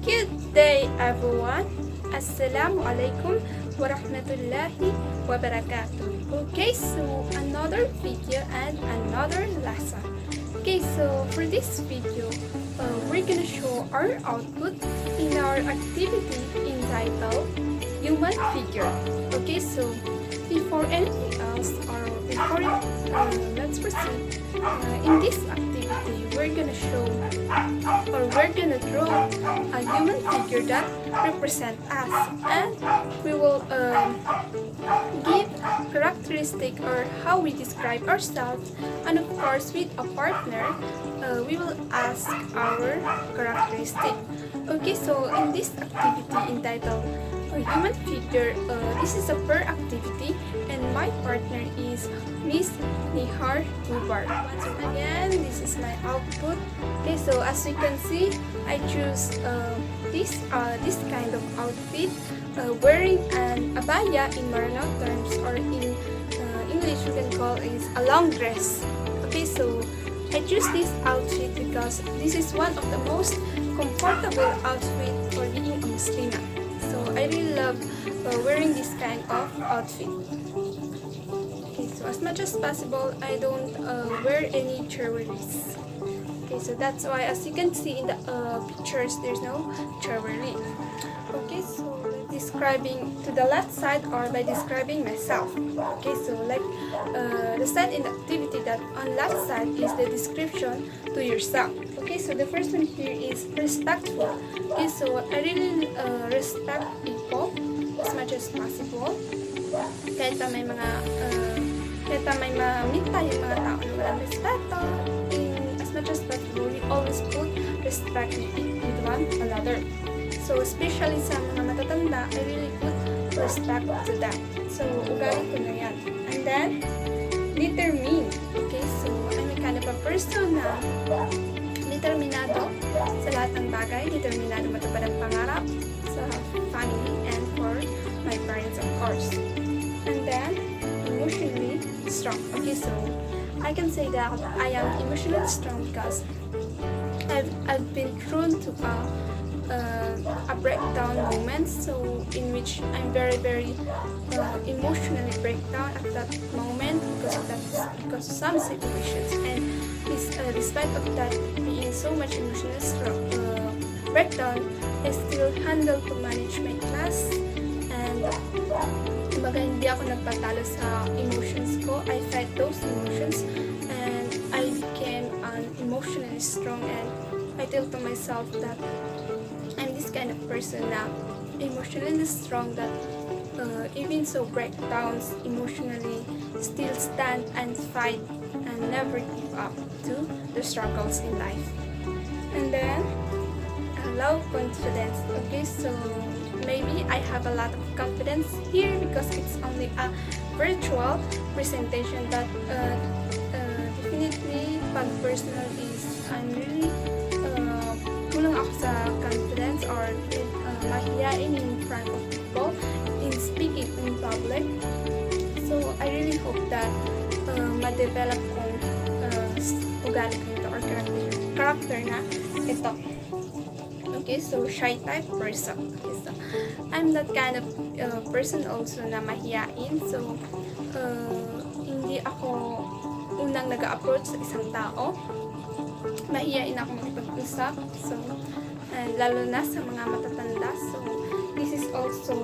Good day everyone. Assalamu alaikum wa rahmatullahi wa barakatuh. Okay, so another video and another lesson. Okay, so for this video, we're gonna show our output in our activity entitled Human Figure. Okay, so before anything else or before let's proceed. In this activity, we're gonna show or we're gonna draw a human figure that represent us, and we will give characteristic or how we describe ourselves, and of course with a partner we will ask our characteristic. Okay, so in this activity entitled human figure, this is a per activity and my partner is Miss Nihar Gubar. Once again, this is my output. Okay, so as you can see, I choose this kind of outfit, wearing an abaya in Maranao terms, or in English you can call is a long dress. Okay, so I choose this outfit because this is one of the most comfortable outfit for being a Muslimah. So I really love wearing this kind of outfit. Okay, so as much as possible, I don't wear any jewelries. Okay, so that's why, as you can see in the pictures, there's no jewelry. Okay, so describing to the left side or by describing myself. Okay, so like the side in the activity that on left side is the description to yourself. Okay, so the first one here is respectful. Okay, so I really respect people as much as possible. Kahit na may ma-meet tayong mga tao na walang respeto, as much as possible, we always put respect with one another. So, especially sa mga matatanda, I really put respect to them. So, ugali ko na yan. And then, determined. Okay, so, I'm a kind of a person na determinado sa lahat ng bagay. Determinado matupad ang pangarap sa family and for my parents, of course. And then, emotionally strong. Okay, so, I can say that I am emotionally strong because I've been thrown to a breakdown moment, so in which I'm very emotionally breakdown at that moment because of some situations, and despite of that being so much emotional breakdown, I still handle to manage my class, and kumbaga hindi ako nagpatalo sa emotions ko. I fight those emotions and I became emotionally strong, and I tell to myself that I'm this kind of person na emotionally strong, that even so breakdowns emotionally, still stand and fight and never give up to the struggles in life. And then, love confidence. Okay, so maybe I have a lot of confidence here because it's only a virtual presentation, but definitely pag personal is I'm really kulang ako sa confidence or mahiyain in front of people in speaking in public. So I really hope that ma-develop kong ugali ko ito or character na ito. Okay, so shy type person. Okay, so I'm that kind of person also na mahiyain. So hindi ako unang nag-approach sa isang tao. Mahiyain ako makipag-usap, so and lalo na sa mga matatanda. So this is also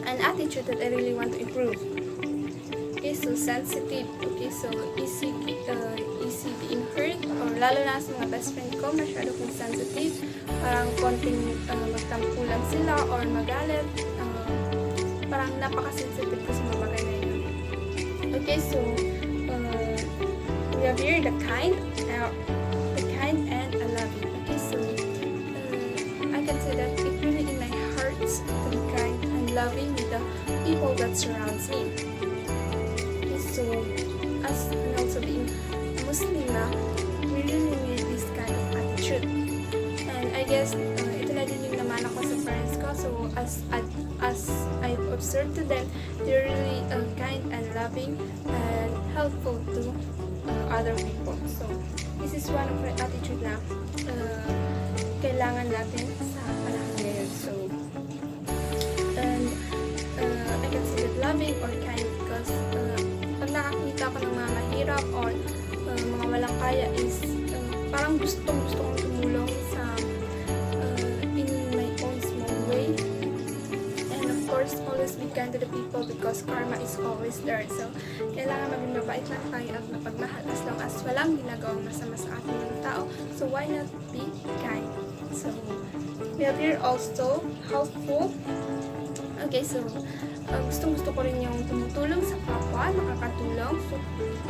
an attitude that I really want to improve. Okay, so sensitive. Okay, so easy being hurt, or lalo na sa mga best friend ko, masyado kong sensitive. Parang konting magtampo lang sila or magalit. Parang napaka-sensitive ko sa mga bagay na yun. Okay, so we have here the kind and a loving. Okay, so I can say that it really in my heart to be kind and loving with the people that surrounds me. Okay, so as and also being a Muslimah, we really need this kind of attitude. And I guess ito na din yung naman ako sa parents ko. So as I've observed to them, they're really kind and loving and helpful to other people. So this is one of my attitude na kailangan natin sa panahon ngayon. So, and I can say that loving or kind because pag nakakita ko ng mga mahirap or mga walang kaya is parang gusto kong tumulong sa in my own small way. And of course, always be kind to the people because karma is always there. So, kailangan maging mabait lang tayo at mapagmahal as long as walang ginagawang masama sa ating mga tao. So, why not be kind? So, we have here also helpful. Okay, so gusto ko rin yung tumutulong sa kapwa, makakatulong. So,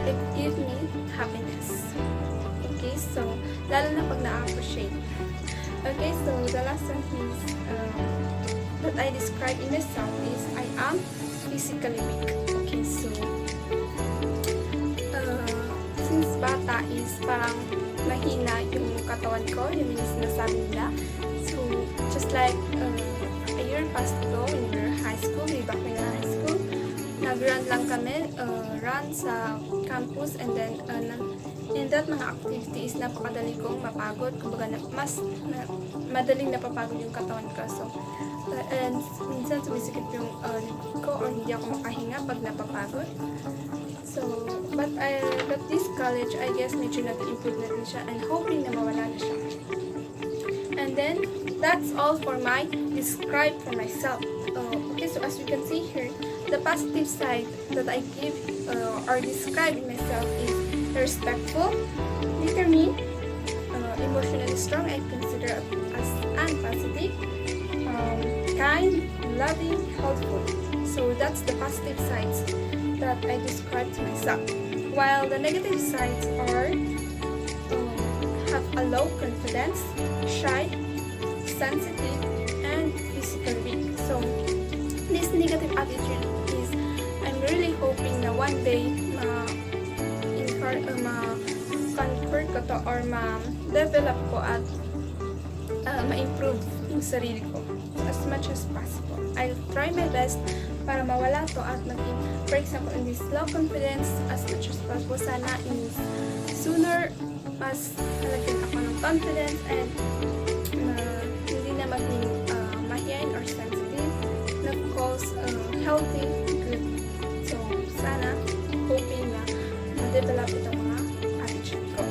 it gives me happiness. Okay, so lalo na pag na-appreciate. Okay, so the last one is that I describe in myself is I am physically weak. Okay, so since bata is parang mahina yung katawan ko, yun yung sinasabi nila. So, just like a year past ago when we were high school, way back when we were high school, nag-run lang kami, run sa campus, and then in that mga activities, napakadali kong mapagod. Kumbaga, madaling napapagod yung katawan ko. So, and minsan sumisikip yung likod ko or hindi ako makahinga pag napapagod. So, but this college, I guess, medyo nag-improve na rin siya and hoping na mawala na siya. And then, that's all for my describe for myself. Okay, so as you can see here, the positive side that I give or describe in myself is respectful, determined, emotionally strong, I consider as positive, kind, loving, helpful. So that's the positive sides that I describe to myself. While the negative sides are have a low confidence, shy, sensitive, and physically weak. So this negative attitude is, I'm really hoping na one day ma-convert ko to or ma-develop ko at ma-improve yung sarili ko as much as possible. I'll try my best para mawala to at maging, for example, in this low confidence as much as possible. Sana in sooner mas halagyan ako ng confidence and hindi na maging mahiyain or sensitive na cause healthy, good. So, sana hoping na ma-develop itong mga attitude ko.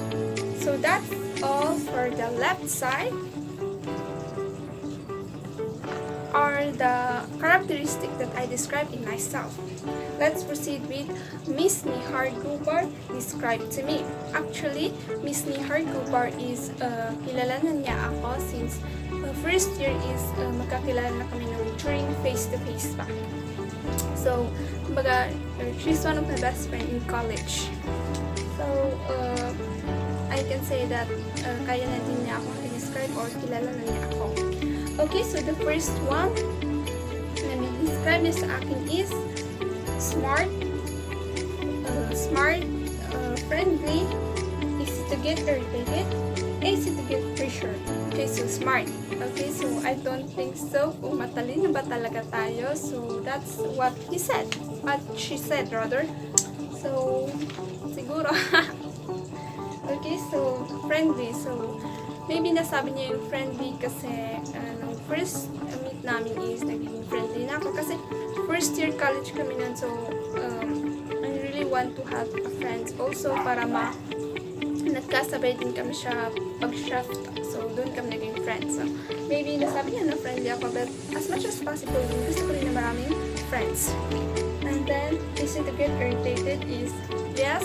So, that's all for the left side. Are the characteristics that I described in myself. Let's proceed with Miss Nihar Gubar described to me. Actually, Miss Nihar Gubar is kilala na niya ako since first year is magkakilala na kami during face-to-face pa. So, kumbaga, she's one of my best friend in college. So, I can say that kaya na din niya ako i-describe or kilala na niya ako. Okay, so the first one na describe niya sa akin is smart, friendly, easy to get irritated, easy to get pressure. Okay, so smart. Okay, so I don't think so. Kung matalino ba talaga tayo? So that's what he said. What she said rather. So, siguro. Okay, so friendly. So, maybe nasabi niya yung friendly kasi nung first meet namin is naging friendly na ako kasi first year college kami nun. So, I really want to have a friends also para nagkasabay din kami siya pag-shift. So, doon kami naging friends. So, maybe nasabi niya na friendly ako but as much as possible, gusto ko rin na maraming friends. And then, easy to get irritated is, yes,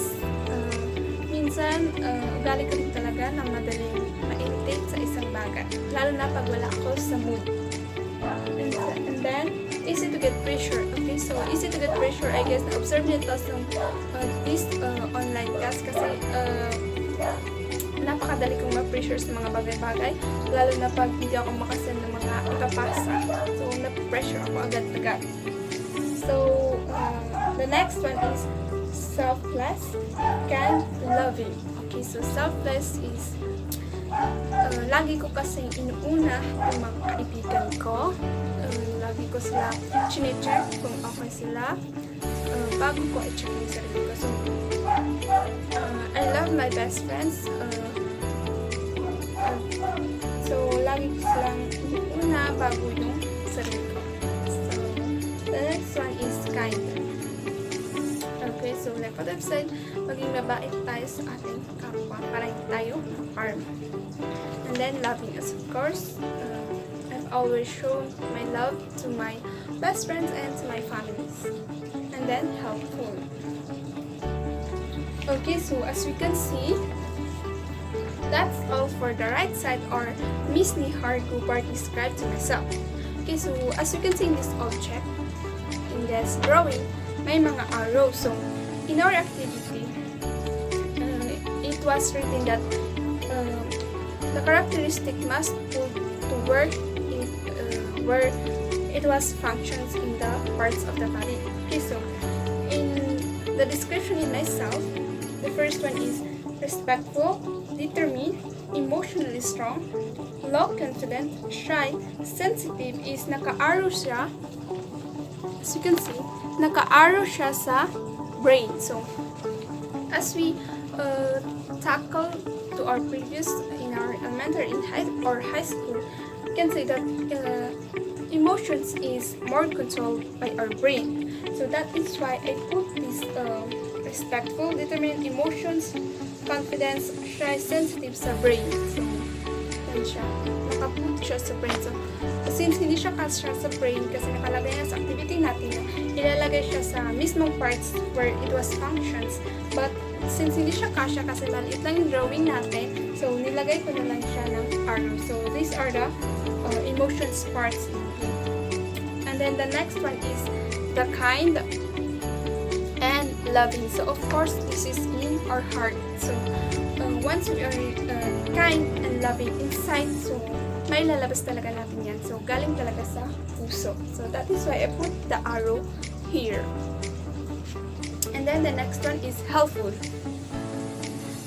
minsan, ugali ko rin talaga na madaling ma-irritate sa isang bagay. Lalo na pag wala ako sa mood. And then, easy to get pressure. Okay, so easy to get pressure, I guess, na-observe niyo ito sa this online class kasi napakadali kong ma-pressure sa mga bagay-bagay. Lalo na pag hindi ako makasend ng mga ikapasa. So, na-pressure ako agad-agad. So, the next one is selfless, kind, loving. Okay, so selfless is lagi ko kasing inuuna yung mga kaibigan ko. Lagi ko sila chine-check kung okay sila bago ko i-check yung sarili ko. So, I love my best friends. So, lagi ko ipagbago yung sarili ko. So, the next one is kind. Okay, so like what I've said, maging mabait tayo sa ating kapwa para hindi tayo harm. And then loving us, of course. I've always shown my love to my best friends and to my families. And then helpful. Okay, so as we can see, that's all for the right side, or Miss Nihar Gubart described to myself. Okay, so as you can see in this object, in this drawing, may mga arrows. So, in our activity, it was written that the characteristic must put to work in, where it was functions in the parts of the body. Okay, so in the description in myself, the first one is respectful, determined, emotionally strong, low confident, shy, sensitive is naka-arrow siya. As you can see, naka-arrow siya sa brain. So, as we tackle to our previous in our elementary or high school, we can say that emotions is more controlled by our brain. So that is why I put this respectful, determined, emotions, confidence, shy, sensitive sa brain. So, yan siya. Nakaput siya sa brain. So, since hindi siya kasya sa brain kasi nakalagay niya sa activity natin, ilalagay siya sa mismong parts where it was functions. But since hindi siya kasya kasi maliit lang yung drawing natin, so nilagay ko na lang siya ng arrow. So these are the emotions parts. And then the next one is the kind and loving. So of course this is in our heart. So once we are kind and loving inside, so may lalabas talaga natin yan. So, galing talaga sa puso. So, that is why I put the arrow here. And then, the next one is helpful.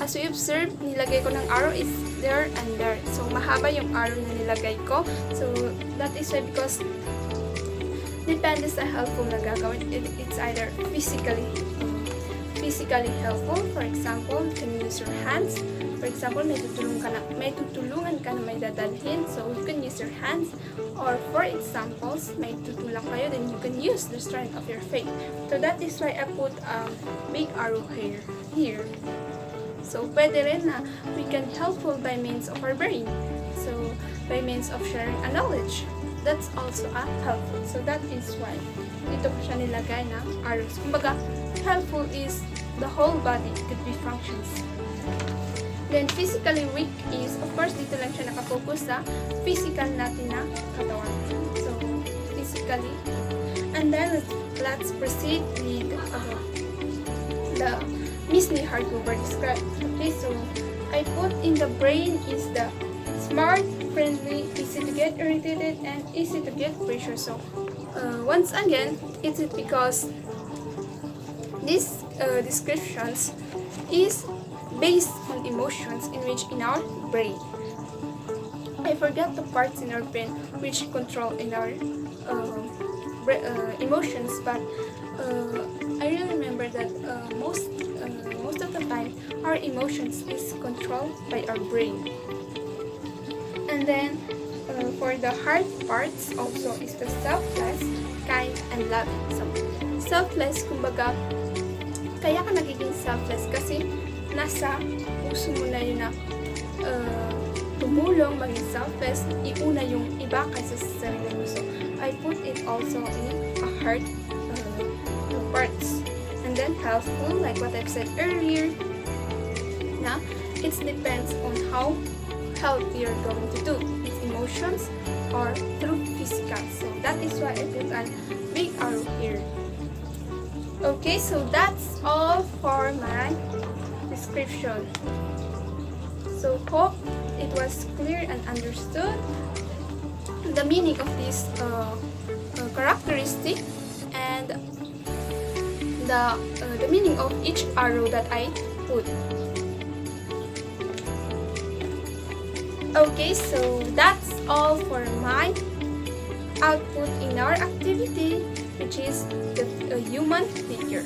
As we observe, nilagay ko ng arrow is there and there. So, mahaba yung arrow na nilagay ko. So, that is why because depende sa helpful na gagawin. It's either physically helpful. For example, you can use your hands. For example, may tutulungan ka na may dadalhin, so you can use your hands. Or for examples, may tutulak kayo, then you can use the strength of your faith. So that is why I put a big arrow here. So pwede rin na we can helpful by means of our brain. So by means of sharing a knowledge. That's also a helpful. So that is why dito ko siya nilagay na arrows. Kumbaga, helpful is the whole body, it could be functions. Then, physically weak is, of course, dito lang siya nakafocus sa physical natin na katawan. So, physically. And then, let's proceed with the Miss Nihar Gubart described. Okay, so, I put in the brain is the smart, friendly, easy to get irritated, and easy to get pressure. So, once again, it's because these descriptions is based on emotions in our brain. I forgot the parts in our brain which control in our emotions, but I really remember that most of the time our emotions is controlled by our brain. And then for the hard parts also is the selfless, kind, and loving. So selfless, kumbaga, kaya ka nagiging selfless kasi nasa puso mo na yun na tumulong, maging selfless, iuna yung iba kaysa sa sarili mo. So, I put it also in a heart parts. And then helpful, like what I've said earlier, na it depends on how healthy you're going to do. It's emotions or through physical. So, that is why I put a big arrow here. Okay, so that's all for my description. So hope it was clear and understood the meaning of this characteristic and the meaning of each arrow that I put. Okay, so that's all for my output in our activity, which is the human figure.